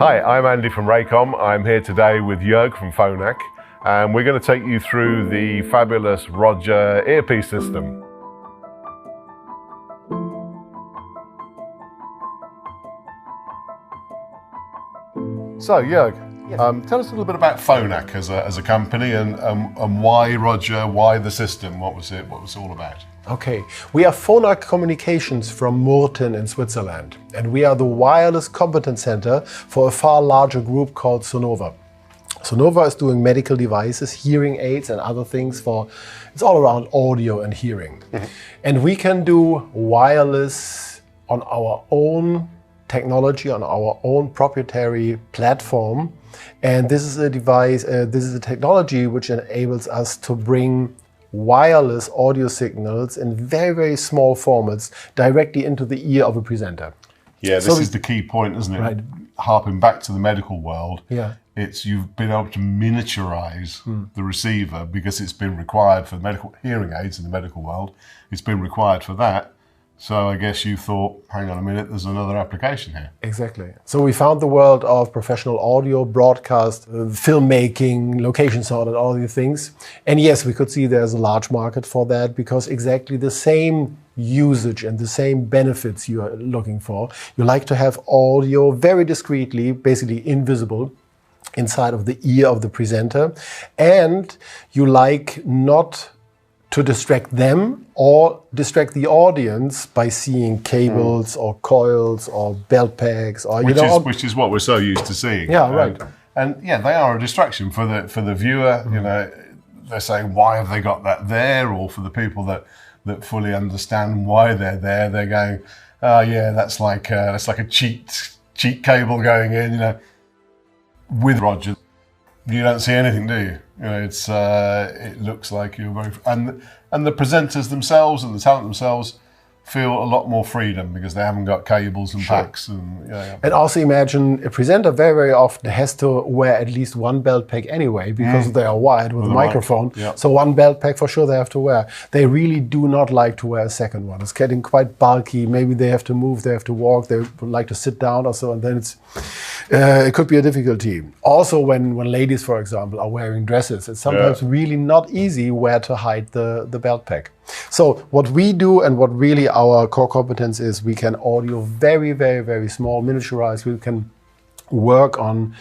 Hi, I'm Andy from Raycom. I'm here today with Jörg from Phonak, and we're going to take you through the fabulous Roger Earpiece system. So Jörg, yes. Tell us a little bit about Phonak as a company and why Roger, why the system, what was it all about? Okay, we are Phonak Communications from Murten in Switzerland, and we are the wireless competence center for a far larger group called Sonova. Sonova is doing medical devices, hearing aids and other things it's all around audio and hearing. Mm-hmm. And we can do wireless on our own technology, on our own proprietary platform. And this is a device, this is a technology which enables us to bring wireless audio signals in very, very small formats directly into the ear of a presenter. Yeah, this is the key point, isn't it? Right. Harping back to the medical world, yeah. It's you've been able to miniaturize the receiver because it's been required for medical hearing aids in the medical world. It's been required for that. So I guess you thought, hang on a minute, there's another application here. Exactly. So we found the world of professional audio, broadcast, filmmaking, location sound and all these things. And yes, we could see there's a large market for that because exactly the same usage and the same benefits you are looking for. You like to have audio very discreetly, basically invisible, inside of the ear of the presenter. And you like not to distract them or distract the audience by seeing cables or coils or belt packs or which is what we're so used to seeing. Yeah, right. And yeah, they are a distraction for the viewer. You know, they're saying, why have they got that there? Or for the people that fully understand why they're there, they're going, oh yeah, that's like a cheat cable going in. You know, with Roger, you don't see anything, do you? You know, it looks like you're very, and the presenters themselves and the talent themselves feel a lot more freedom because they haven't got cables and packs and And also imagine a presenter very, very often has to wear at least one belt pack anyway because they are wired with a microphone. Yeah. So one belt pack for sure they have to wear. They really do not like to wear a second one. It's getting quite bulky. Maybe they have to move, they have to walk, they would like to sit down or so, and then it could be a difficulty. Also, when ladies, for example, are wearing dresses, it's sometimes really not easy where to hide the belt pack. So what we do and what really our core competence is, we can audio very, very, very small, miniaturized. We can work on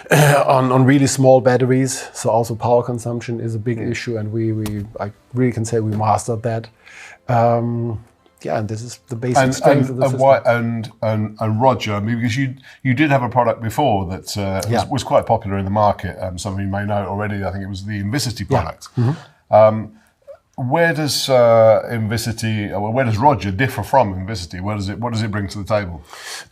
really small batteries. So also power consumption is a big issue, and I really can say we mastered that. And this is the basic strength of the system. And Roger, I mean, because you did have a product before that was quite popular in the market. Some of you may know it already. I think it was the Invisity product. Yeah. Mm-hmm. Where does Roger differ from Invisity? What does it bring to the table?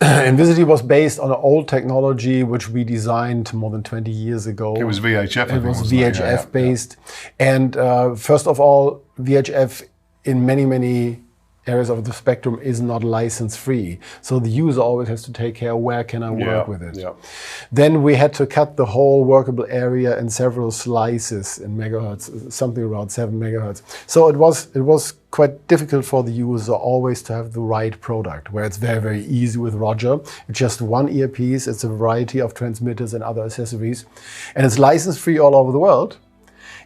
Invisity was based on an old technology which we designed more than 20 years ago. It was VHF. It was VHF based, and first of all, VHF in many areas of the spectrum is not license free. So the user always has to take care, where can I work with it? Yeah. Then we had to cut the whole workable area in several slices in megahertz, something around 7 megahertz. So it was quite difficult for the user always to have the right product, where it's very, very easy with Roger. It's just one earpiece, it's a variety of transmitters and other accessories, and it's license free all over the world.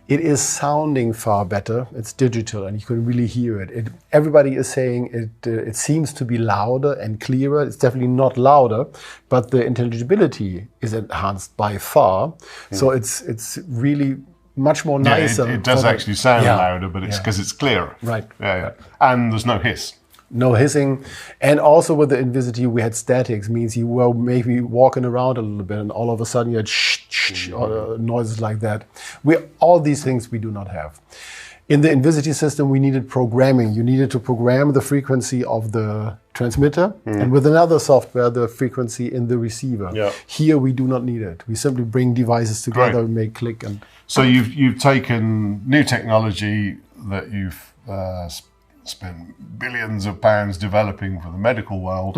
It is sounding far better. It's digital and you can really hear it. Everybody is saying it seems to be louder and clearer. It's definitely not louder, but the intelligibility is enhanced by far. So it's really much more nicer. It does actually sound louder, but it's because it's clearer. Right. Yeah. And there's no hiss. No hissing. And also with the Invisity, we had statics, means you were maybe walking around a little bit and all of a sudden you had or noises like that. All these things we do not have. In the Invisity system, we needed programming. You needed to program the frequency of the transmitter and with another software, the frequency in the receiver. Yeah. Here, we do not need it. We simply bring devices together and make click. And so you've taken new technology that you've spent billions of pounds developing for the medical world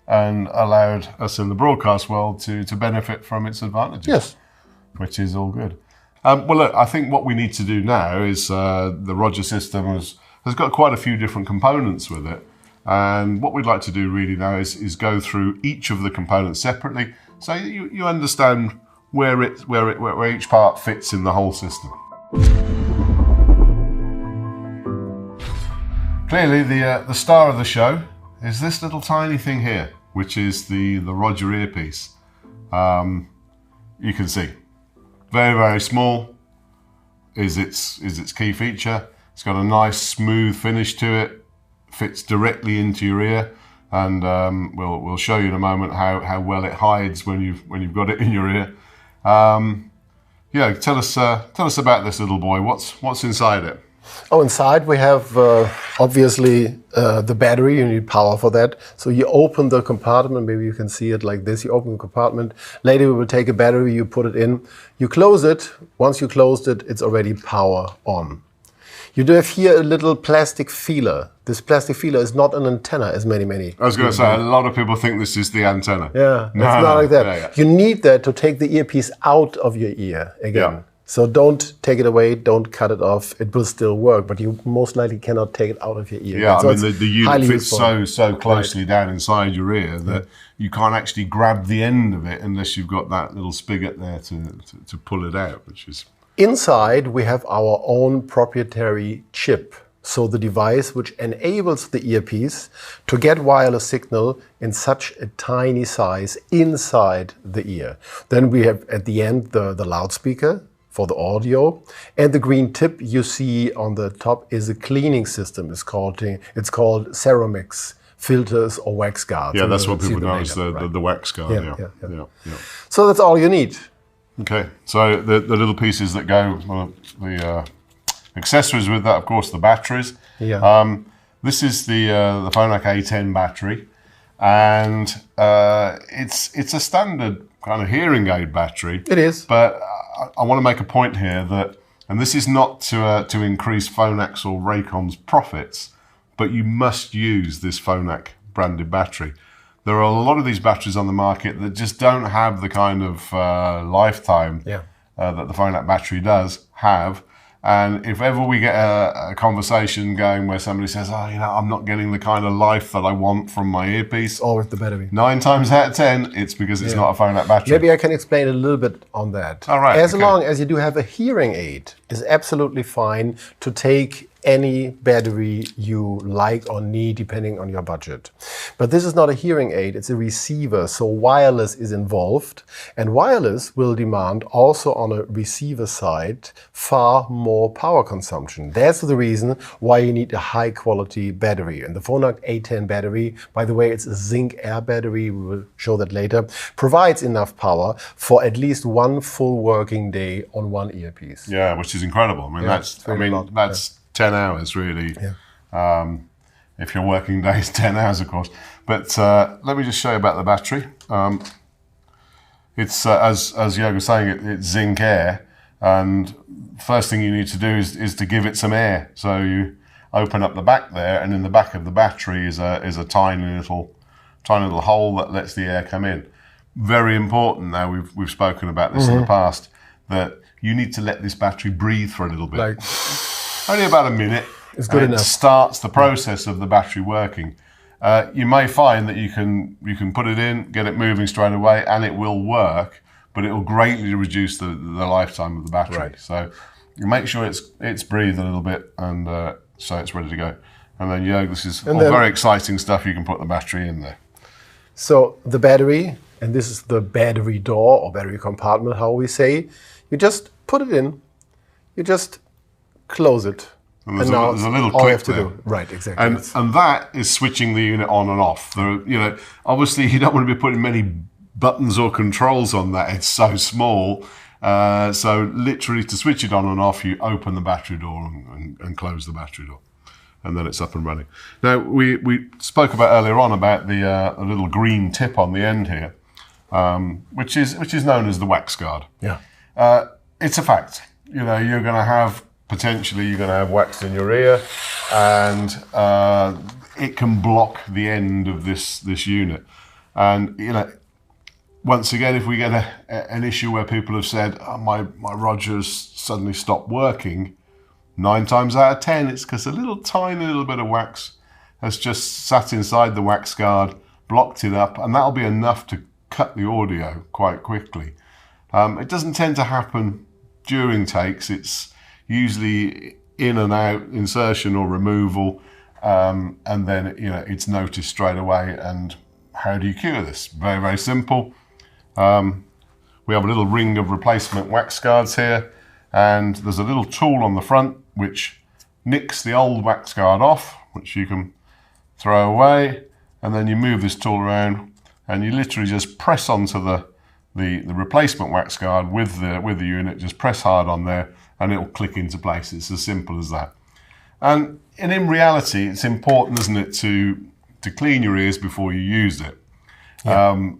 and allowed us in the broadcast world to benefit from its advantages. Yes. Which is all good. Well, look, I think what we need to do now is the Roger system has got quite a few different components with it. And what we'd like to do really now is go through each of the components separately, so you understand where each part fits in the whole system. Clearly, the star of the show is this little tiny thing here, which is the Roger Earpiece. You can see, very, very small is its key feature. It's got a nice smooth finish to it, fits directly into your ear, and we'll show you in a moment how well it hides when you've got it in your ear. Yeah, tell us about this little boy. What's inside it? Oh, inside we have obviously the battery. You need power for that. So you open the compartment. Maybe you can see it like this. You open the compartment. Later we will take a battery. You put it in. You close it. Once you closed it, it's already power on. You do have here a little plastic feeler. This plastic feeler is not an antenna, as many. I was going to say, a lot of people think this is the antenna. Yeah, it's not like that. Yeah. You need that to take the earpiece out of your ear again. Yeah. So don't take it away, don't cut it off. It will still work, but you most likely cannot take it out of your ear. Yeah, so I mean, the unit fits so closely down inside your ear that you can't actually grab the end of it unless you've got that little spigot there to pull it out, which is... Inside, we have our own proprietary chip. So the device which enables the earpiece to get wireless signal in such a tiny size inside the ear. Then we have at the end the loudspeaker for the audio, and the green tip you see on the top is a cleaning system. It's called Ceramix filters or wax guards. Yeah, that's what people know as the wax guard. Yeah. So that's all you need. Okay, so the little pieces that go, the accessories with that, of course, the batteries. Yeah. This is the Phonak A10 battery, and it's a standard kind of hearing aid battery. It is. But I want to make a point here that, and this is not to increase Phonak's or Raycon's profits, but you must use this Phonak branded battery. There are a lot of these batteries on the market that just don't have the kind of lifetime that the Phonak battery does have. And if ever we get a conversation going where somebody says, oh, I'm not getting the kind of life that I want from my earpiece. Or with the battery. 9 times out of 10, it's because it's not a Phonak battery. Maybe I can explain a little bit on that. All right. As long as you do have a hearing aid, it's absolutely fine to take any battery you like or need depending on your budget. But this is not a hearing aid, it's a receiver, so wireless is involved, and wireless will demand also on a receiver side far more power consumption. That's the reason why you need a high quality battery. And the Phonak A10 battery, by the way, it's a zinc air battery, we will show that later, provides enough power for at least one full working day on one earpiece. Yeah, which is incredible. I mean, that's 10 hours really. Yeah. If your working day is 10 hours, of course. But let me just show you about the battery. It's, as Jörg was saying, it's zinc air. And first thing you need to do is to give it some air. So you open up the back there, and in the back of the battery is a tiny little hole that lets the air come in. Very important now, we've spoken about this in the past, that you need to let this battery breathe for a little bit. Only about a minute. It's good enough. It starts the process of the battery working. You may find that you can put it in, get it moving straight away, and it will work, but it will greatly reduce the lifetime of the battery. Right. So you make sure it's breathed a little bit, and so it's ready to go. And then, Jörg, this is all very exciting stuff. You can put the battery in there. So the battery, and this is the battery door or battery compartment, how we say, you just put it in, you just close it. And there's a little clip all you have to there. Do. Right, exactly. And that is switching the unit on and off. Obviously you don't want to be putting many buttons or controls on that. It's so small. So literally to switch it on and off, you open the battery door and close the battery door. And then it's up and running. Now, we spoke about earlier on about the little green tip on the end here, which is known as the wax guard. Yeah. It's a fact. You're going to have wax in your ear, and it can block the end of this unit. And once again, if we get an issue where people have said, oh, my Rogers suddenly stopped working, 9 times out of 10, it's because a tiny little bit of wax has just sat inside the wax guard, blocked it up, and that'll be enough to cut the audio quite quickly. It doesn't tend to happen during takes. It's usually in and out, insertion or removal, and then it's noticed straight away. And how do you cure this? Very, very simple. We have a little ring of replacement wax guards here, and there's a little tool on the front which nicks the old wax guard off, which you can throw away, and then you move this tool around and you literally just press onto the replacement wax guard with the unit, just press hard on there and it'll click into place. It's as simple as that. And in reality, it's important, isn't it, to clean your ears before you use it. Yeah.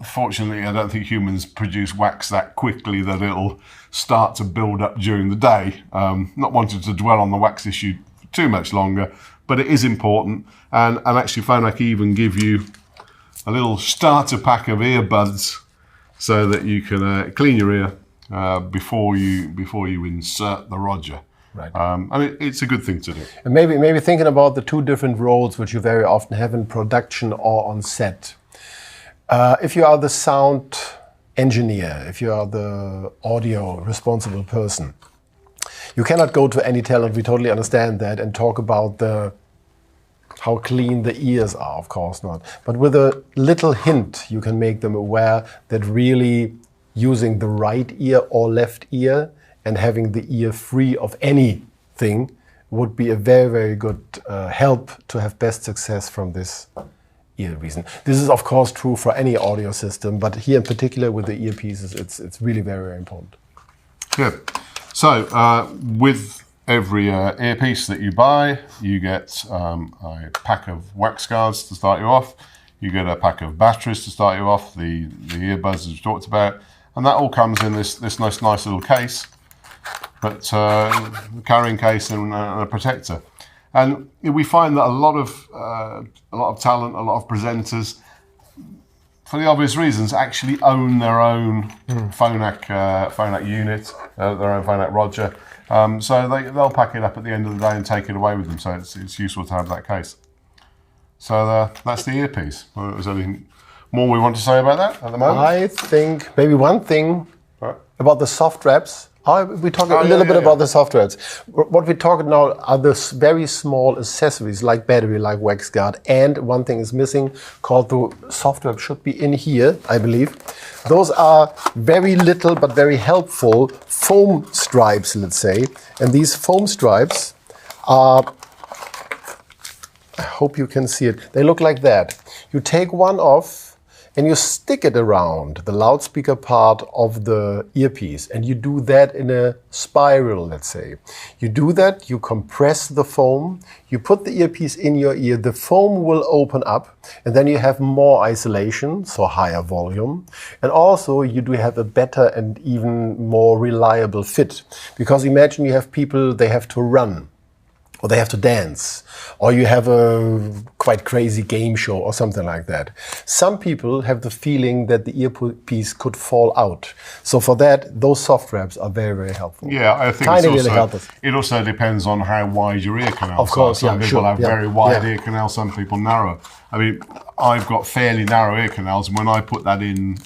Fortunately, I don't think humans produce wax that quickly that it'll start to build up during the day. Not wanting to dwell on the wax issue too much longer, but it is important. And actually, Phonak even give you a little starter pack of earbuds so that you can clean your ear before you insert the Roger. Right. It's a good thing to do. And maybe thinking about the two different roles which you very often have in production or on set. If you are the sound engineer, if you are the audio responsible person, you cannot go to any talent, we totally understand that, and talk about how clean the ears are, of course not. But with a little hint, you can make them aware that really using the right ear or left ear and having the ear free of anything would be a very, very good help to have best success from this ear reason. This is of course true for any audio system, but here in particular with the earpieces, it's really very, very important. Good. So with every earpiece that you buy, you get a pack of wax guards to start you off. You get a pack of batteries to start you off, the earbuds as we talked about, and that all comes in this nice little case, but carrying case and a protector. And we find that a lot of talent, a lot of presenters, for the obvious reasons, actually own their own Phonak unit, their own Phonak Roger. So they'll pack it up at the end of the day and take it away with them. So it's useful to have that case. So that's the earpiece. Is there anything more we want to say about that at the moment? I think maybe one thing about the soft wraps. We talked a little bit about the soft wraps. What we talk now are the very small accessories like battery, like wax guard, and one thing is missing called the soft wrap, should be in here, I believe. Those are very little but very helpful foam stripes, let's say. And these foam stripes are, I hope you can see it, they look like that. You take one off and you stick it around the loudspeaker part of the earpiece, and you do that in a spiral, let's say. You do that, you compress the foam, you put the earpiece in your ear, the foam will open up, and then you have more isolation, so higher volume. And also you do have a better and even more reliable fit. Because imagine you have people, they have to run, or they have to dance, or you have a quite crazy game show or something like that. Some people have the feeling that the earpiece could fall out. So for that, those soft wraps are very, very helpful. Yeah, I think it also depends on how wide your ear canals are. Of course, some people have very wide ear canals, some people narrow. I mean, I've got fairly narrow ear canals, and when I put that in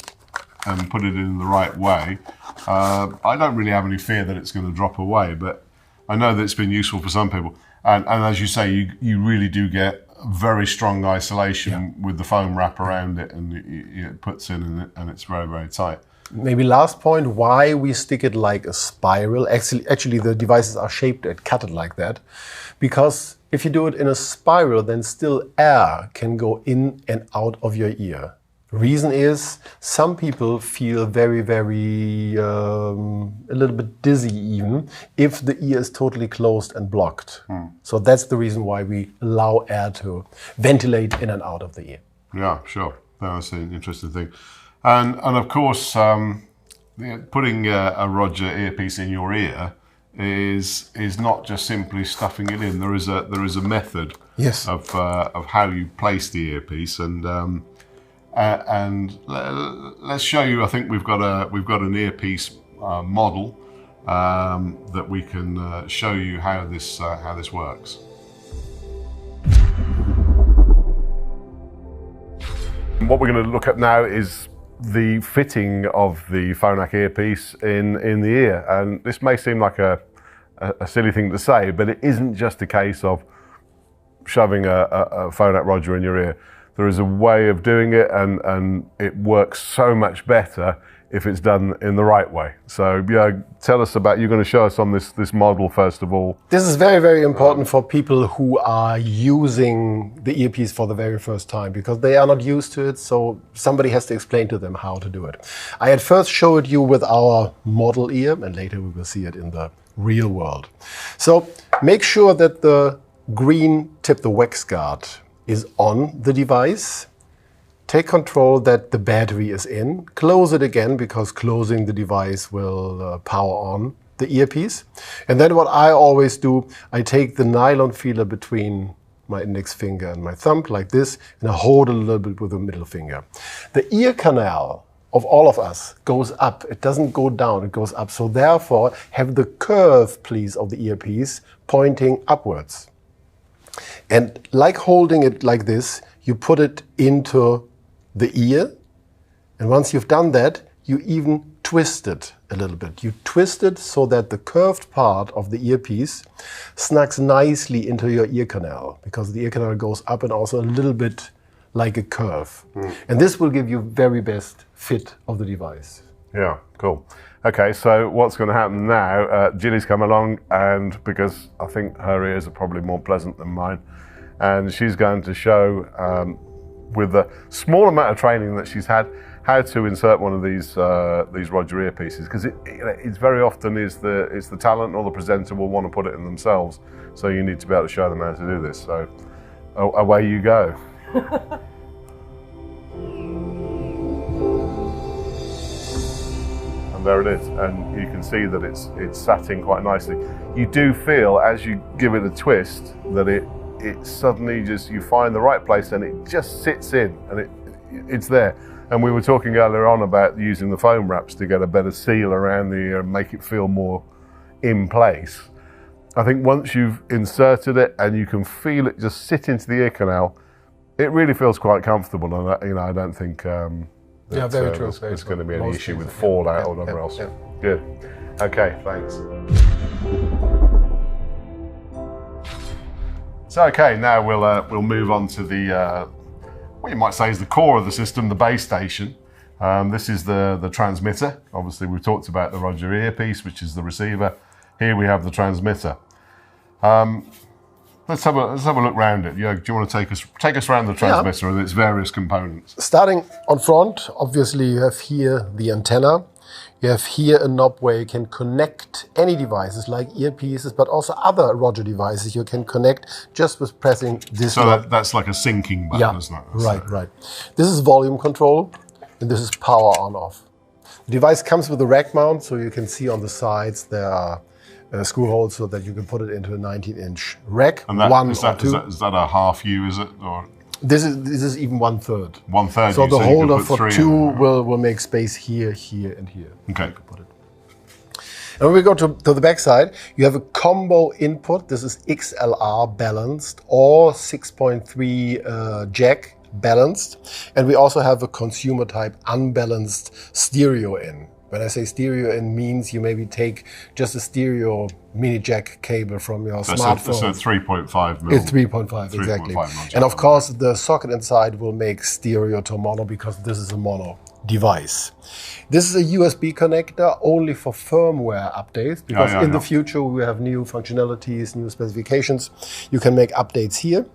and put it in the right way, I don't really have any fear that it's going to drop away, but I know that it's been useful for some people. And as you say, you really do get very strong isolation with the foam wrap around it, and it puts in and it's very, very tight. Maybe last point, why we stick it like a spiral. Actually, the devices are shaped and cut it like that. Because if you do it in a spiral, then still air can go in and out of your ear. Reason is, some people feel very, very, a little bit dizzy even, if the ear is totally closed and blocked. So that's the reason why we allow air to ventilate in and out of the ear. Yeah, sure. That's an interesting thing. And of course, putting a Roger earpiece in your ear is not just simply stuffing it in. There is a method of how you place the earpiece, and let's show you. I think we've got an earpiece model that we can show you how this works. What we're going to look at now is the fitting of the Phonak earpiece in the ear. And this may seem like a silly thing to say, but it isn't just a case of shoving a Phonak Roger in your ear. There is a way of doing it, and it works so much better if it's done in the right way. So yeah, tell us about, you're going to show us on this model first of all. This is very, very important for people who are using the earpiece for the very first time, because they are not used to it, so somebody has to explain to them how to do it. I had first showed you with our model ear, and later we will see it in the real world. So make sure that the green tip, the wax guard, is on the device. Take control that the battery is in. Close it again, because closing the device will power on the earpiece. And then what I always do, I take the nylon feeler between my index finger and my thumb like this, and I hold it a little bit with the middle finger. The ear canal of all of us goes up. It doesn't go down, it goes up. So therefore, have the curve, please, of the earpiece pointing upwards. And like holding it like this, you put it into the ear, and once you've done that, you even twist it a little bit. You twist it so that the curved part of the earpiece snugs nicely into your ear canal, because the ear canal goes up and also a little bit like a curve. And this will give you very best fit of the device. Yeah, cool. Okay, so what's going to happen now, Gilly's come along, and because I think her ears are probably more pleasant than mine, and she's going to show, with the small amount of training that she's had, how to insert one of these Roger earpieces, because it's very often it's the talent or the presenter will want to put it in themselves, so you need to be able to show them how to do this. So away you go. And there it is, and you can see that it's sat in quite nicely. You do feel as you give it a twist that it suddenly just, you find the right place and it just sits in, and it's there. And we were talking earlier on about using the foam wraps to get a better seal around the ear and make it feel more in place. I think once you've inserted it and you can feel it just sit into the ear canal, it really feels quite comfortable. And I don't think yeah, very true. There's going to be any issue with fallout or whatever else. Yeah. Good. Okay, thanks. So okay, now we'll move on to the what you might say is the core of the system, the base station. This is the transmitter. Obviously, we've talked about the Roger earpiece, which is the receiver. Here we have the transmitter. Let's have a look around it. Do you want to take us around the transmitter and its various components? Starting on front, obviously you have here the antenna. You have here a knob where you can connect any devices like earpieces, but also other Roger devices you can connect just with pressing this. So that's like a syncing button, isn't it? Right. This is volume control, and this is power on off. The device comes with a rack mount, so you can see on the sides there are screw holes so that you can put it into a 19-inch rack. And is that a half U, is it? Or? This is even 1/3. 1/3. So the holder for two will make space here, here, and here. Okay. Put it. And when we go to the back side, you have a combo input. This is XLR balanced or 6.3 jack balanced. And we also have a consumer type unbalanced stereo in. When I say stereo in, means you maybe take just a stereo mini jack cable from your smartphone. So 3.5 mil. It's 3.5, exactly. And of course, the socket inside will make stereo to mono, because this is a mono device. This is a USB connector only for firmware updates, because in the future we have new functionalities, new specifications. You can make updates here.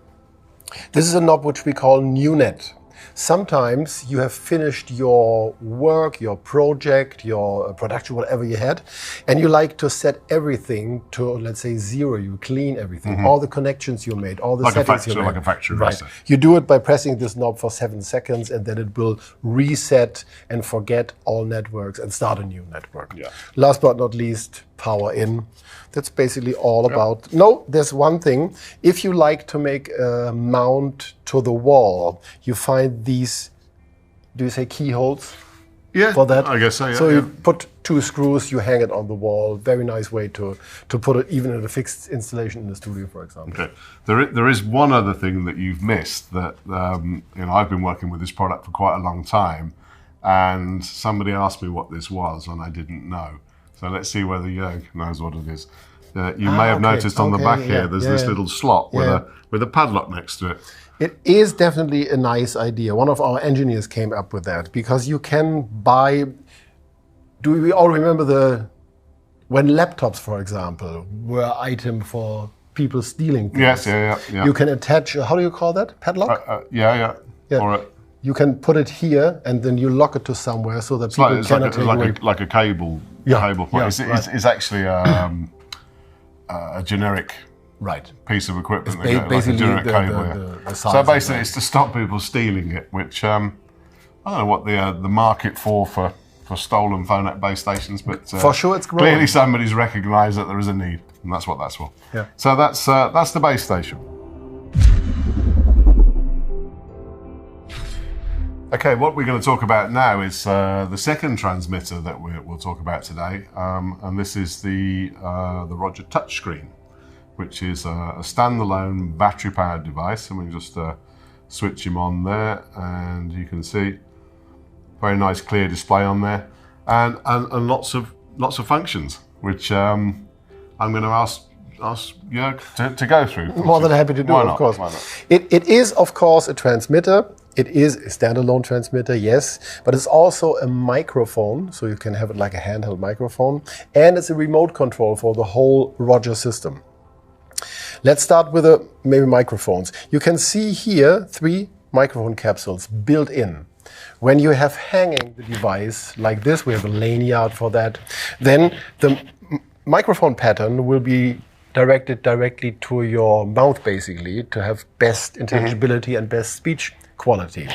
This is a knob which we call new net. Sometimes you have finished your work, your project, your production, whatever you had, and you like to set everything to, let's say, 0. You clean everything, all the connections you made, all the settings you made. Like a factory reset. You do it by pressing this knob for 7 seconds, and then it will reset and forget all networks and start a new network. Yeah. Last but not least, power in. That's basically all about. No, there's one thing. If you like to make a mount to the wall, you find these, do you say keyholes? Yeah, for that. I guess so, yeah, So yeah. you put 2 screws, you hang it on the wall. Very nice way to put it even in a fixed installation in the studio, for example. Okay. There is one other thing that you've missed that I've been working with this product for quite a long time, and somebody asked me what this was, and I didn't know. So let's see whether Jörg knows what it is. You may have noticed on the back here, there's this little slot with a padlock next to it. It is definitely a nice idea. One of our engineers came up with that because you can buy. Do we all remember when laptops, for example, were an item for people stealing things? Yes, yeah. You can attach. How do you call that? Padlock. Yeah. Or you can put it here and then you lock it to somewhere so that people cannot take it. Like a cable. Cable point. It's actually a generic. Right. Piece of equipment. It's basically like a cable, the size. So basically, it's to stop people stealing it, which I don't know what the market for stolen Phonak base stations, but for sure it's growing. Clearly, somebody's recognised that there is a need, and that's what that's for. Yeah. So that's the base station. Okay, what we're going to talk about now is the second transmitter that we'll talk about today, and this is the Roger touchscreen, which is a standalone battery-powered device. And we just switch him on there, and you can see very nice clear display on there, and lots of functions, which I'm going to ask Jörg to go through. More than happy to do, of course. Why not? It is, of course, a transmitter. It is a standalone transmitter, yes, but it's also a microphone, so you can have it like a handheld microphone, and it's a remote control for the whole Roger system. Let's start with maybe microphones. You can see here 3 microphone capsules built in. When you have hanging the device like this, we have a lanyard for that, then the microphone pattern will be directed directly to your mouth, basically, to have best intelligibility and best speech quality.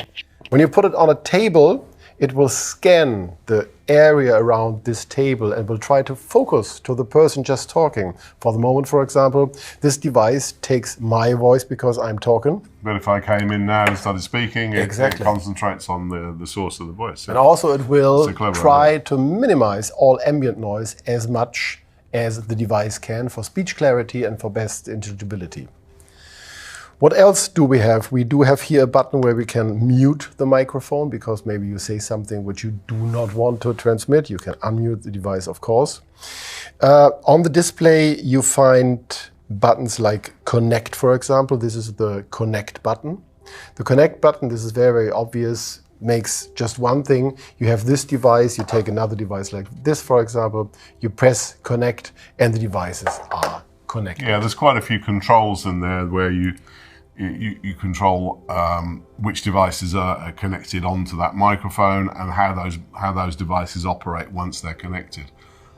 When you put it on a table, it will scan the area around this table and will try to focus to the person just talking. For the moment, for example, this device takes my voice because I'm talking. But if I came in now and started speaking, it concentrates on the source of the voice. Yeah. And also it will try to minimize all ambient noise as much as the device can for speech clarity and for best intelligibility. What else do we have? We do have here a button where we can mute the microphone because maybe you say something which you do not want to transmit. You can unmute the device, of course. On the display, you find buttons like connect, for example. This is the connect button. The connect button, this is very, very obvious, makes just one thing. You have this device, you take another device like this, for example, you press connect and the devices are connected. Yeah, there's quite a few controls in there where you control which devices are connected onto that microphone and how those devices operate once they're connected.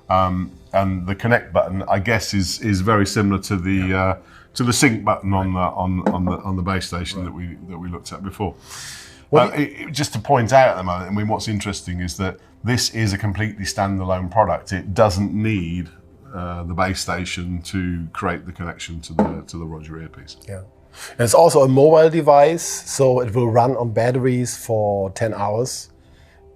And the connect button, I guess, is very similar to the sync button on the base station that we looked at before. Just to point out at the moment, I mean, what's interesting is that this is a completely standalone product. It doesn't need the base station to create the connection to the Roger Earpiece. Yeah. And it's also a mobile device, so it will run on batteries for 10 hours.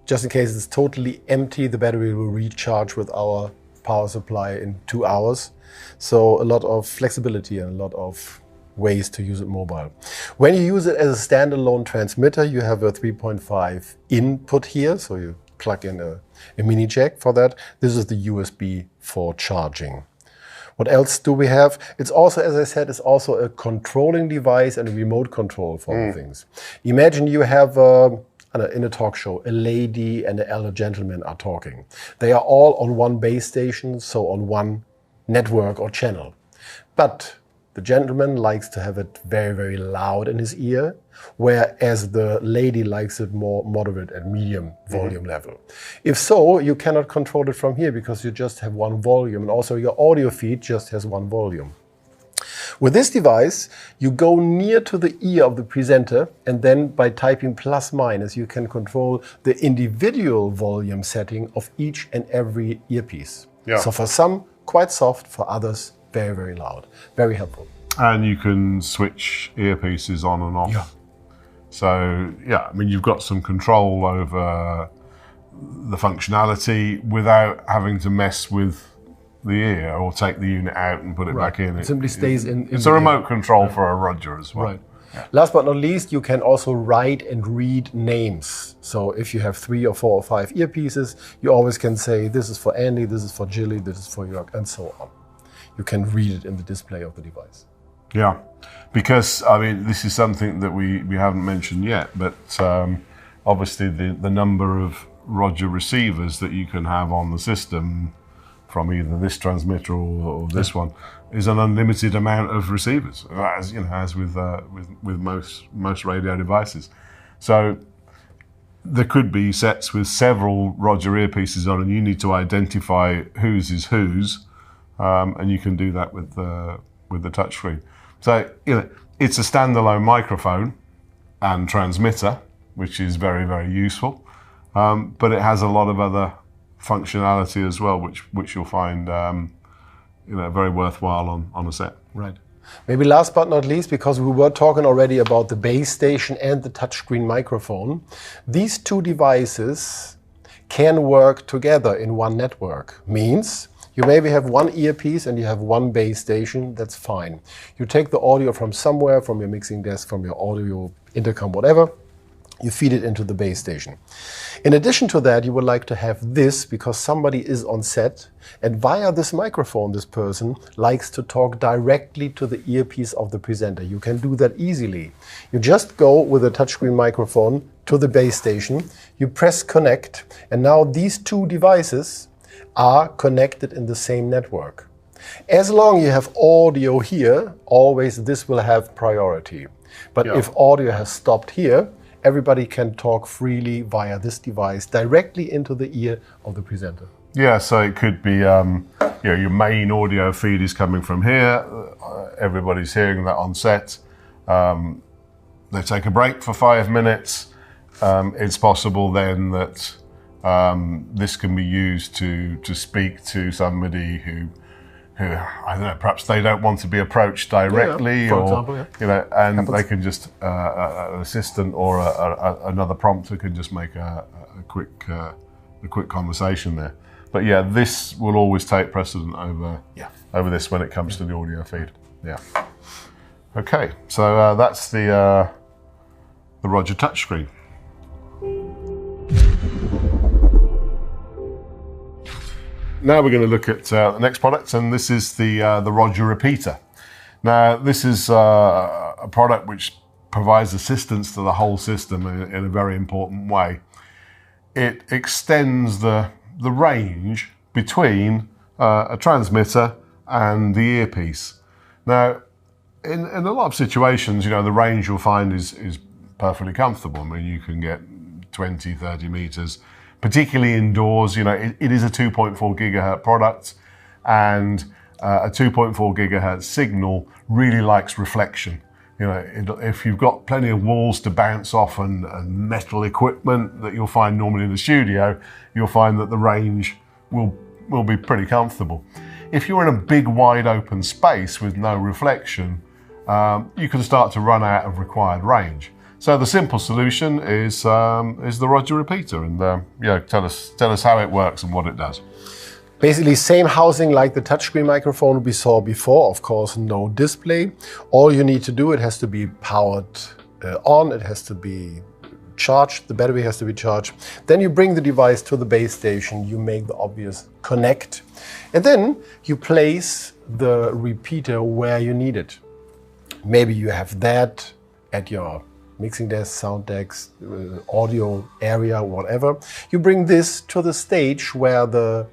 Just in case it's totally empty, the battery will recharge with our power supply in 2 hours. So a lot of flexibility and a lot of ways to use it mobile. When you use it as a standalone transmitter, you have a 3.5 input here, so you plug in a mini jack for that. This is the USB for charging. What else do we have? It's also, as I said, it's also a controlling device and a remote control for things. Imagine you have, in a talk show, a lady and an elder gentleman are talking. They are all on one base station, so on one network or channel. But the gentleman likes to have it very, very loud in his ear, whereas the lady likes it more moderate and medium volume level. If so, you cannot control it from here because you just have one volume, and also your audio feed just has one volume. With this device, you go near to the ear of the presenter, and then by typing plus minus, you can control the individual volume setting of each and every earpiece. Yeah. So for some, quite soft, for others, very, very loud. Very helpful. And you can switch earpieces on and off. Yeah. So, yeah, I mean, you've got some control over the functionality without having to mess with the ear or take the unit out and put it back in. It simply stays in. It's a remote control for a Roger as well. Right. Yeah. Last but not least, you can also write and read names. So if you have 3 or 4 or 5 earpieces, you always can say, this is for Andy, this is for Jilly, this is for Jörg, and so on. You can read it in the display of the device. Yeah, because I mean, this is something that we haven't mentioned yet, but obviously the number of Roger receivers that you can have on the system from either this transmitter or this one is an unlimited amount of receivers, as you know, as with most radio devices. So there could be sets with several Roger earpieces on, and you need to identify whose is whose, and you can do that with the touchscreen. So you know, it's a standalone microphone and transmitter, which is very, very useful, but it has a lot of other functionality as well, which you'll find you know, very worthwhile on a set. Right. Maybe last but not least, because we were talking already about the base station and the touchscreen microphone, these two devices can work together in one network. Means you maybe have one earpiece and you have one base station, that's fine. You take the audio from somewhere, from your mixing desk, from your audio intercom, whatever, you feed it into the base station. In addition to that, you would like to have this because somebody is on set, and via this microphone, this person likes to talk directly to the earpiece of the presenter. You can do that easily. You just go with a touchscreen microphone to the base station, you press connect, and now these two devices are connected in the same network. As long as you have audio here, always this will have priority. But if audio has stopped here, everybody can talk freely via this device directly into the ear of the presenter. Yeah, so it could be, you know, your main audio feed is coming from here. Everybody's hearing that on set. They take a break for 5 minutes. It's possible then that this can be used to speak to somebody who I don't know, perhaps they don't want to be approached directly, for example, you know, and happens. they can just an assistant or another prompter can just make a quick conversation there. But yeah, this will always take precedent over this when it comes to the audio feed. Yeah. Okay, so that's the Roger touchscreen. Now we're going to look at the next product, and this is the Roger repeater. Now this is a product which provides assistance to the whole system in a very important way. It extends the range between a transmitter and the earpiece. Now, in a lot of situations, you know, the range you'll find is perfectly comfortable. I mean, you can get 20, 30 meters. Particularly indoors, you know, it is a 2.4 gigahertz product, and a 2.4 gigahertz signal really likes reflection. You know, if you've got plenty of walls to bounce off and metal equipment that you'll find normally in the studio, you'll find that the range will be pretty comfortable. If you're in a big wide open space with no reflection, you can start to run out of required range. So the simple solution is the Roger repeater, and yeah, tell us how it works and what it does. Basically, same housing like the touchscreen microphone we saw before. Of course, no display. All you need to do, it has to be powered on. It has to be charged. The battery has to be charged. Then you bring the device to the base station. You make the obvious connect, and then you place the repeater where you need it. Maybe you have that at your mixing desk, sound decks, audio area, whatever. You bring this to the stage where the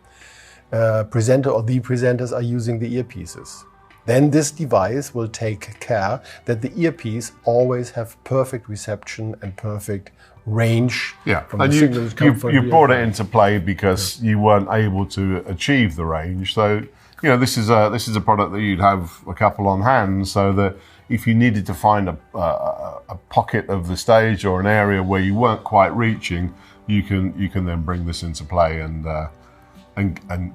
presenter or the presenters are using the earpieces. Then this device will take care that the earpiece always have perfect reception and perfect range. Yeah, and you brought it into play because you weren't able to achieve the range. So, you know, this is a product that you'd have a couple on hand, so that if you needed to find a pocket of the stage or an area where you weren't quite reaching, you can then bring this into play and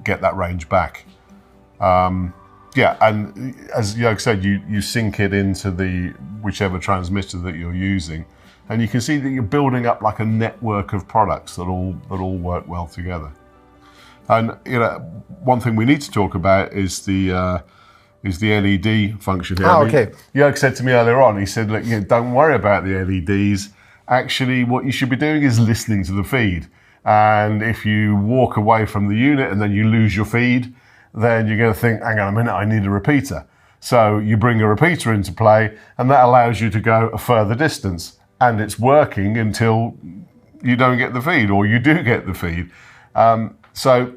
get that range back. Yeah, and as Jörg said, you sync it into the whichever transmitter that you're using. And you can see that you're building up like a network of products that all work well together. And you know, one thing we need to talk about is the LED function here. Okay. Jörg said to me earlier on, he said, look, don't worry about the LEDs. Actually, what you should be doing is listening to the feed. And if you walk away from the unit and then you lose your feed, then you're going to think, hang on a minute, I need a repeater. So you bring a repeater into play, and that allows you to go a further distance. And it's working until you don't get the feed, or you do get the feed. So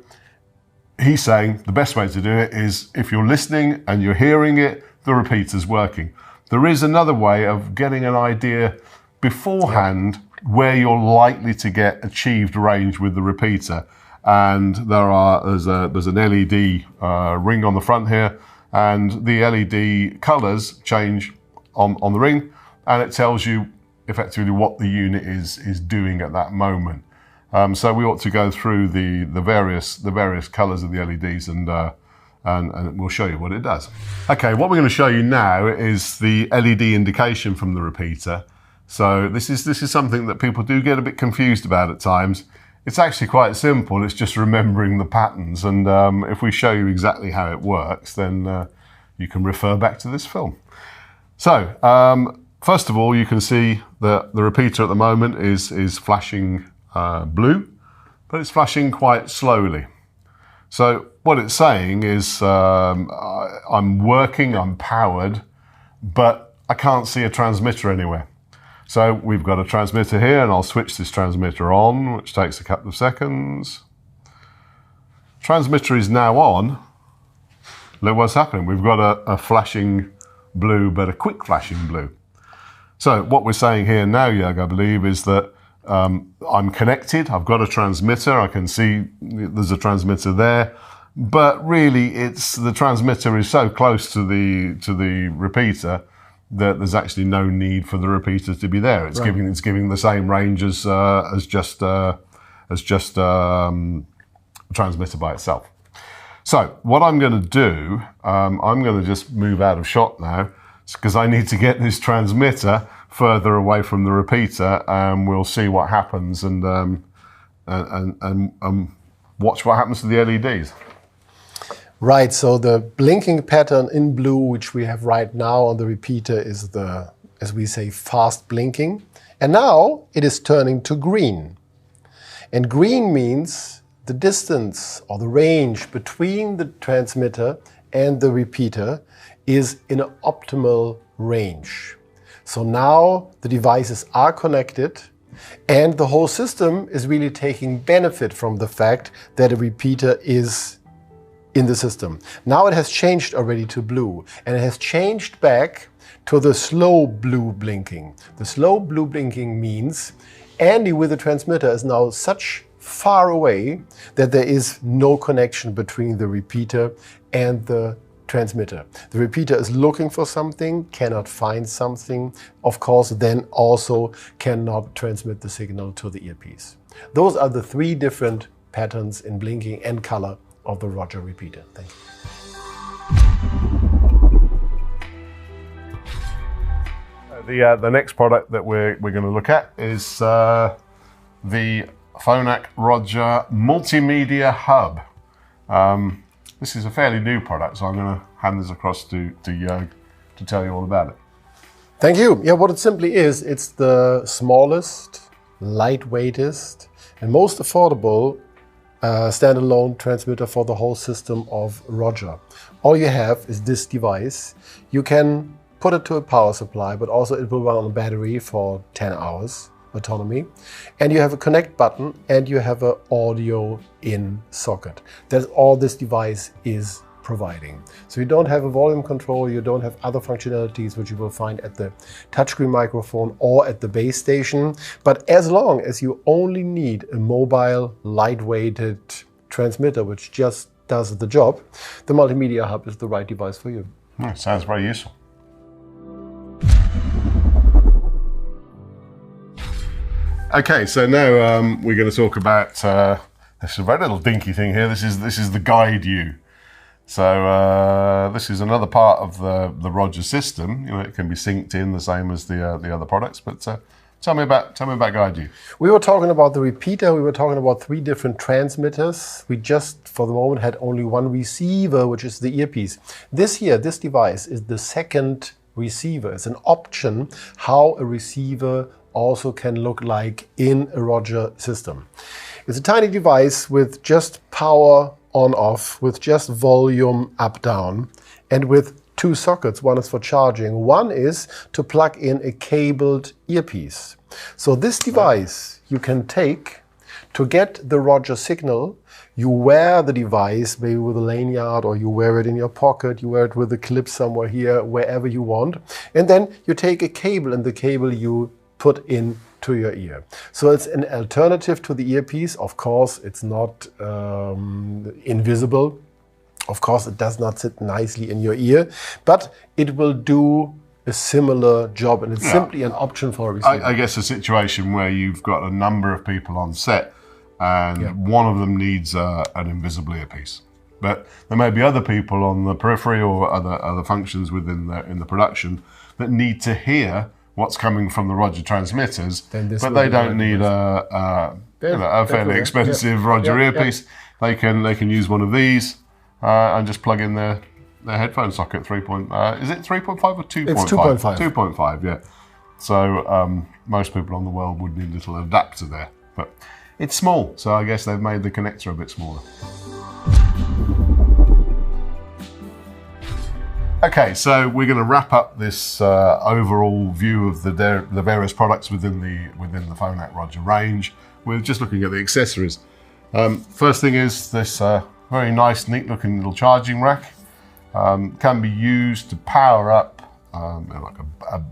he's saying the best way to do it is if you're listening and you're hearing it, the repeater's working. There is another way of getting an idea beforehand where you're likely to get achieved range with the repeater. And there's an LED ring on the front here, and the LED colors change on the ring, and it tells you effectively what the unit is doing at that moment. So we ought to go through the various colors of the LEDs and we'll show you what it does. Okay, what we're going to show you now is the LED indication from the repeater. So this is something that people do get a bit confused about at times. It's actually quite simple. It's just remembering the patterns. And if we show you exactly how it works, then you can refer back to this film. So first of all, you can see that the repeater at the moment is flashing blue, but it's flashing quite slowly. So what it's saying is I'm working, I'm powered, but I can't see a transmitter anywhere. So we've got a transmitter here, and I'll switch this transmitter on, which takes a couple of seconds. Transmitter is now on. Look what's happening. We've got a flashing blue, but a quick flashing blue. So what we're saying here now, Jörg, I believe, is that I'm connected. I've got a transmitter. I can see there's a transmitter there, but really, the transmitter is so close to the repeater that there's actually no need for the repeater to be there. It's giving the same range as just a transmitter by itself. So what I'm going to do, I'm going to just move out of shot now because I need to get this transmitter further away from the repeater, and we'll see what happens and watch what happens to the LEDs. Right, so the blinking pattern in blue, which we have right now on the repeater, is the, as we say, fast blinking. And now it is turning to green. And green means the distance or the range between the transmitter and the repeater is in an optimal range. So now the devices are connected, and the whole system is really taking benefit from the fact that a repeater is in the system. Now it has changed already to blue, and it has changed back to the slow blue blinking. The slow blue blinking means Andy with the transmitter is now such far away that there is no connection between the repeater and the transmitter. The repeater is looking for something, cannot find something, of course, then also cannot transmit the signal to the earpiece. Those are the three different patterns in blinking and color of the Roger repeater. Thank you. The next product that we're going to look at is the Phonak Roger Multimedia Hub. This is a fairly new product, so I'm going to hand this across to Jörg to tell you all about it. Thank you. Yeah, what it simply is, it's the smallest, lightweightest, and most affordable standalone transmitter for the whole system of Roger. All you have is this device. You can put it to a power supply, but also it will run on a battery for 10 hours autonomy. And you have a connect button, and you have an audio in socket. That's all this device is providing. So you don't have a volume control, you don't have other functionalities which you will find at the touchscreen microphone or at the base station. But as long as you only need a mobile, lightweighted transmitter which just does the job, the Multimedia Hub is the right device for you. Sounds very useful. Okay, so now we're going to talk about this is a very little dinky thing here. This is the guide U. So this is another part of the Roger system. You know, it can be synced in the same as the other products, but Tell me about Guide. We were talking about the repeater. We were talking about 3 different transmitters. We just, for the moment, had only one receiver, which is the earpiece. This device is the second receiver. It's an option how a receiver also can look like in a Roger system. It's a tiny device with just power on off, with just volume up down, and with 2 sockets. One is for charging. One is to plug in a cabled earpiece. So this device you can take to get the Roger signal. You wear the device maybe with a lanyard, or you wear it in your pocket, you wear it with a clip somewhere here, wherever you want. And then you take a cable, and the cable you put in to your ear. So it's an alternative to the earpiece. Of course, it's not invisible. Of course, it does not sit nicely in your ear, but it will do a similar job, and it's simply an option for a receiver. I guess a situation where you've got a number of people on set, and one of them needs an invisible earpiece. But there may be other people on the periphery or other functions within the production that need to hear what's coming from the Roger transmitters, but they don't need a fairly expensive Roger earpiece. They can use one of these and just plug in their headphone socket. Is it 3.5 or 2.5? It's 2.5. 2.5, yeah. So most people on the world would need a little adapter there, but it's small, so I guess they've made the connector a bit smaller. Okay, so we're going to wrap up this overall view of the various products within the Phonak Roger range. We're just looking at the accessories. First thing is this very nice, neat-looking little charging rack. Can be used to power up like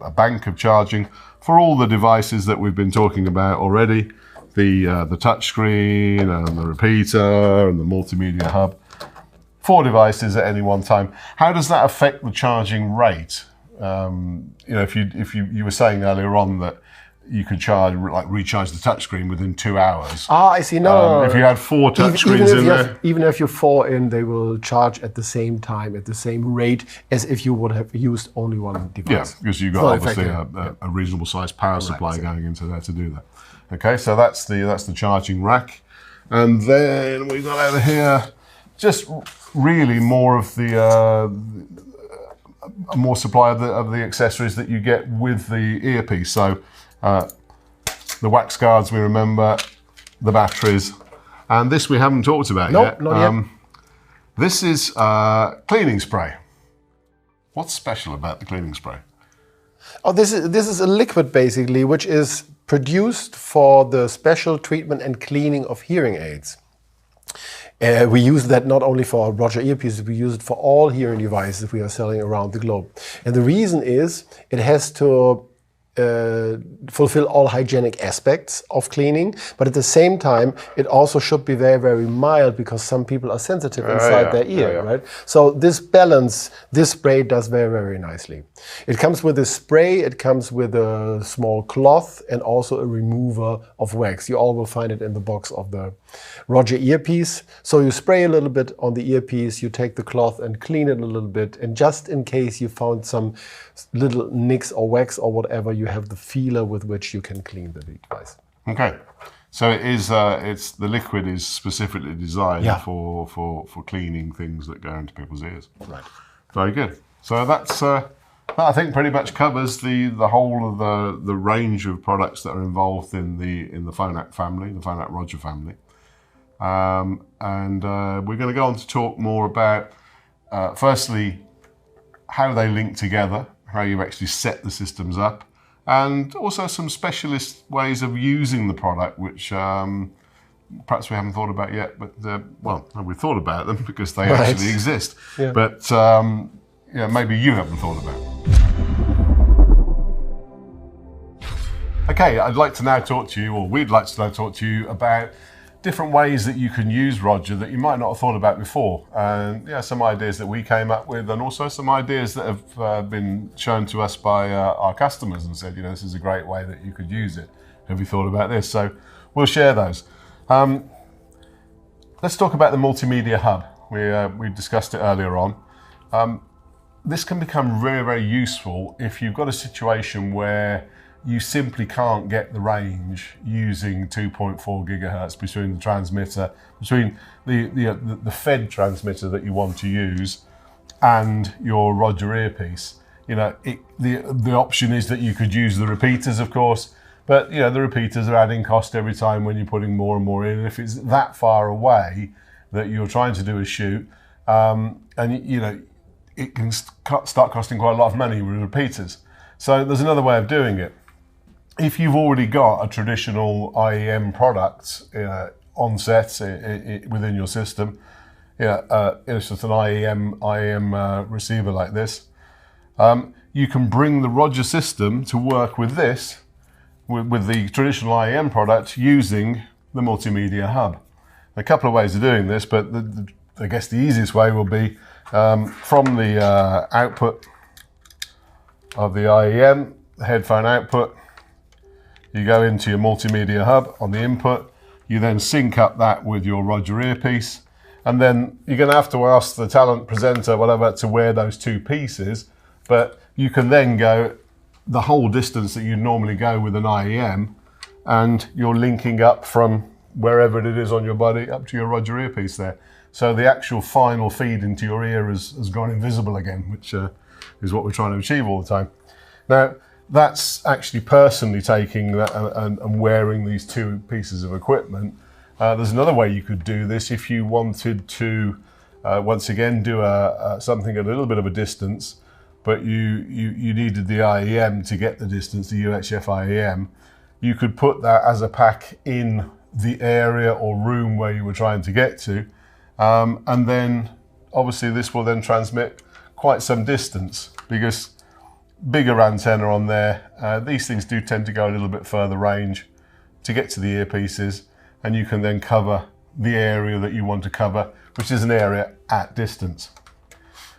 a bank of charging for all the devices that we've been talking about already. The touch screen and the repeater and the multimedia hub. 4 devices at any one time. How does that affect the charging rate? If you were saying earlier on that you could recharge the touchscreen within 2 hours. I see. No. If you had 4 touchscreens in there, even if you 4 in, they will charge at the same time, at the same rate as if you would have used only one device. Yeah, because you've got obviously a reasonable sized power supply going into there to do that. Okay, so that's the charging rack, and then we've got over here just really more of more supply of the accessories that you get with the earpiece. So the wax guards, we remember, the batteries, and this we haven't talked about yet. Not yet. This is cleaning spray. What's special about the cleaning spray? Oh, this is a liquid basically, which is produced for the special treatment and cleaning of hearing aids. We use that not only for Roger earpieces, we use it for all hearing devices we are selling around the globe. And the reason is it has to fulfill all hygienic aspects of cleaning, but at the same time it also should be very, very mild, because some people are sensitive inside their ear, right? So this balance, this spray does very, very nicely. It comes with a spray, it comes with a small cloth, and also a remover of wax. You all will find it in the box of the Roger earpiece. So you spray a little bit on the earpiece, you take the cloth and clean it a little bit, and just in case you found some little nicks or wax or whatever, you have the feeler with which you can clean the device. Okay, so it is. The liquid is specifically designed for cleaning things that go into people's ears. Right. Very good. So that's that I think pretty much covers the whole of the range of products that are involved in the Phonak family, the Phonak Roger family. And we're going to go on to talk more about firstly how they link together, how you actually set the systems up, and also some specialist ways of using the product, which perhaps we haven't thought about yet, but we've thought about them because they actually exist. Yeah. But maybe you haven't thought about them. Okay, I'd like to now talk to you, or we'd like to now talk to you about different ways that you can use Roger that you might not have thought about before. And some ideas that we came up with, and also some ideas that have been shown to us by our customers and said, this is a great way that you could use it. Have you thought about this? So we'll share those. Let's talk about the multimedia hub. We discussed it earlier on. This can become very, very useful if you've got a situation where you simply can't get the range using 2.4 gigahertz between the transmitter, between the fed transmitter that you want to use and your Roger earpiece. The option is that you could use the repeaters, of course, but the repeaters are adding cost every time when you're putting more and more in. And if it's that far away that you're trying to do a shoot, it can start costing quite a lot of money with repeaters. So there's another way of doing it. If you've already got a traditional IEM product on set within your system, it's just an IEM receiver like this, you can bring the Roger system to work with this, with the traditional IEM product using the multimedia hub. A couple of ways of doing this, but I guess the easiest way will be from the output of the IEM, the headphone output. You go into your multimedia hub on the input, you then sync up that with your Roger earpiece, and then you're going to have to ask the talent presenter, whatever, to wear those two pieces, but you can then go the whole distance that you normally go with an IEM, and you're linking up from wherever it is on your body up to your Roger earpiece there. So the actual final feed into your ear has gone invisible again, which is what we're trying to achieve all the time. Now, that's actually personally taking that and wearing these two pieces of equipment. There's another way you could do this if you wanted to, once again, do something at a little bit of a distance, but you needed the IEM to get the distance, the UHF IEM. You could put that as a pack in the area or room where you were trying to get to, and then obviously this will then transmit quite some distance, because bigger antenna on there, these things do tend to go a little bit further range to get to the earpieces, and you can then cover the area that you want to cover, which is an area at distance.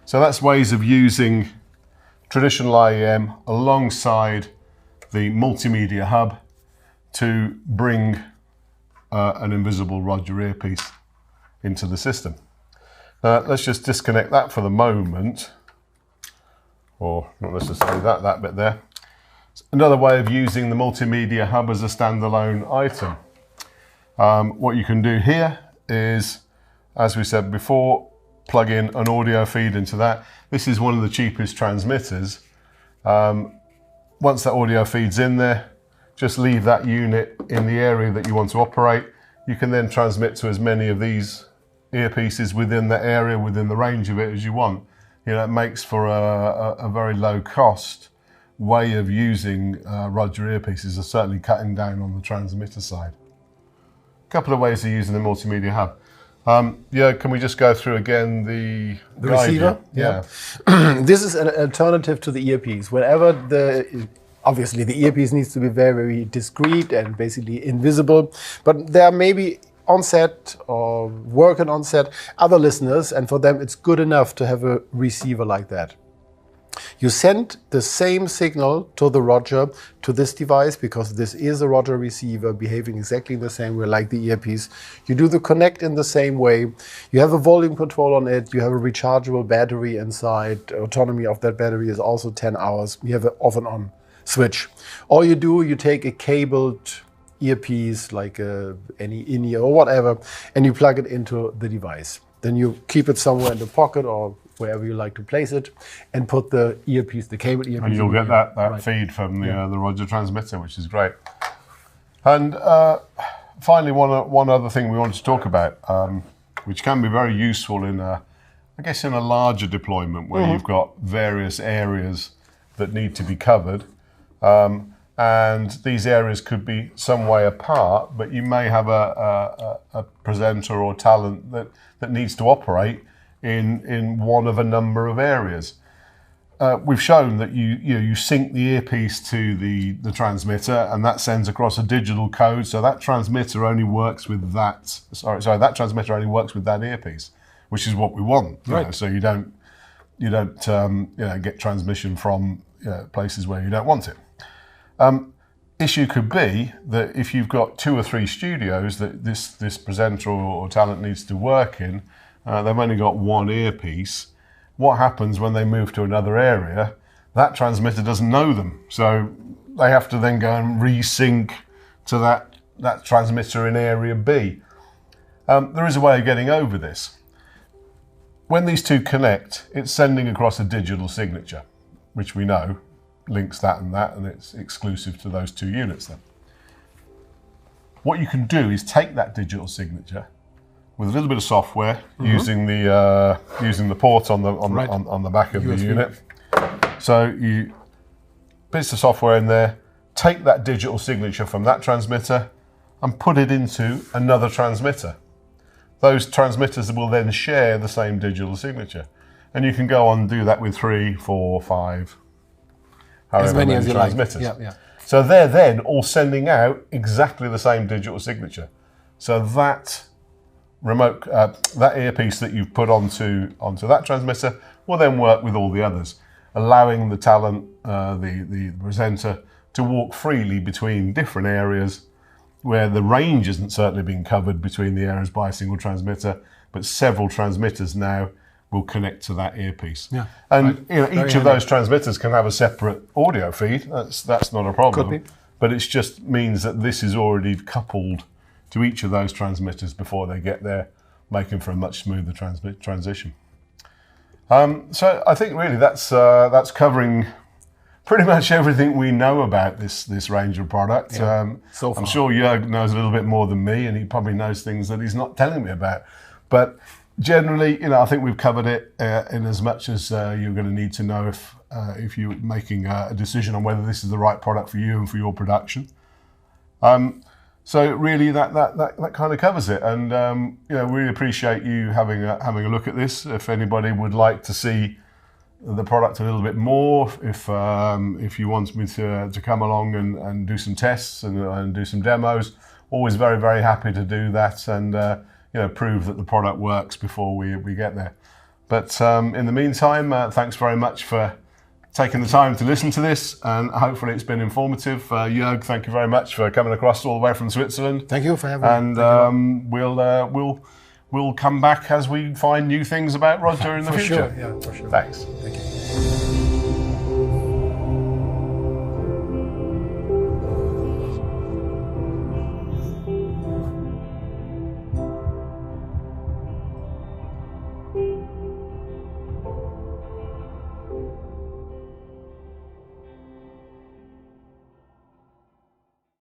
So that's ways of using traditional IEM alongside the multimedia hub to bring an invisible Roger earpiece into the system. Let's just disconnect that for the moment. Or not necessarily that bit there. Another way of using the multimedia hub as a standalone item. What you can do here is, as we said before, plug in an audio feed into that. This is one of the cheapest transmitters. Once that audio feed's in there, just leave that unit in the area that you want to operate. You can then transmit to as many of these earpieces within the area, within the range of it as you want. It makes for a very low cost way of using Roger earpieces, and certainly cutting down on the transmitter side. A couple of ways of using the multimedia hub. Can we just go through again the receiver? Yeah. This is an alternative to the earpiece. Obviously the earpiece needs to be very, very discreet and basically invisible, but there may be on set or working on set other listeners, and for them it's good enough to have a receiver like that. You send the same signal to the Roger, to this device, because this is a Roger receiver behaving exactly the same way like the earpiece. You do the connect in the same way. You have a volume control on it. You have a rechargeable battery inside. Autonomy of that battery is also 10 hours. You have an off and on switch. All you do, you take a cabled earpiece like any in-ear or whatever, and you plug it into the device. Then you keep it somewhere in the pocket or wherever you like to place it, and put the earpiece, the cable earpiece. And you'll get that feed from the Roger transmitter, which is great. And finally, one other thing we wanted to talk about, which can be very useful in a larger deployment where you've got various areas that need to be covered. And these areas could be some way apart, but you may have a presenter or talent that needs to operate in one of a number of areas. We've shown that you sync the earpiece to the transmitter, and that sends across a digital code. So that transmitter only works with that. That transmitter only works with that earpiece, which is what we want. Right. So you don't get transmission from places where you don't want it. Issue could be that if you've got 2 or 3 studios that this presenter or talent needs to work in, they've only got one earpiece. What happens when they move to another area? That transmitter doesn't know them. So they have to then go and resync to that transmitter in area B. There is a way of getting over this. When these two connect, it's sending across a digital signature, which we know links that, and it's exclusive to those two units then. What you can do is take that digital signature with a little bit of software, using the port on the back of the unit. So you piece the software in there, take that digital signature from that transmitter and put it into another transmitter. Those transmitters will then share the same digital signature. And you can go on and do that with 3, 4, 5, however many as you transmitters. Like. Yeah. So they're then all sending out exactly the same digital signature. So that that earpiece that you've put onto that transmitter will then work with all the others, allowing the talent, the presenter, to walk freely between different areas where the range isn't certainly being covered between the areas by a single transmitter, but several transmitters now will connect to that earpiece. Yeah. And each of those transmitters can have a separate audio feed. That's not a problem. Could be. But it just means that this is already coupled to each of those transmitters before they get there, making for a much smoother transition. So I think really that's covering pretty much everything we know about this range of product. So far. I'm sure Jörg knows a little bit more than me, and he probably knows things that he's not telling me about. But generally, I think we've covered it in as much as you're going to need to know if you're making a decision on whether this is the right product for you and for your production. So really, that kind of covers it, and really appreciate you having a look at this. If anybody would like to see the product a little bit more, if you want me to come along and do some tests and do some demos, always very, very happy to do that, and prove that the product works before we get there. But in the meantime, thanks very much for taking the time to listen to this, and hopefully it's been informative. Jörg, thank you very much for coming across all the way from Switzerland. Thank you for having me. And we'll come back as we find new things about Roger in the future. Sure. Yeah, for sure. Thanks. Thank you.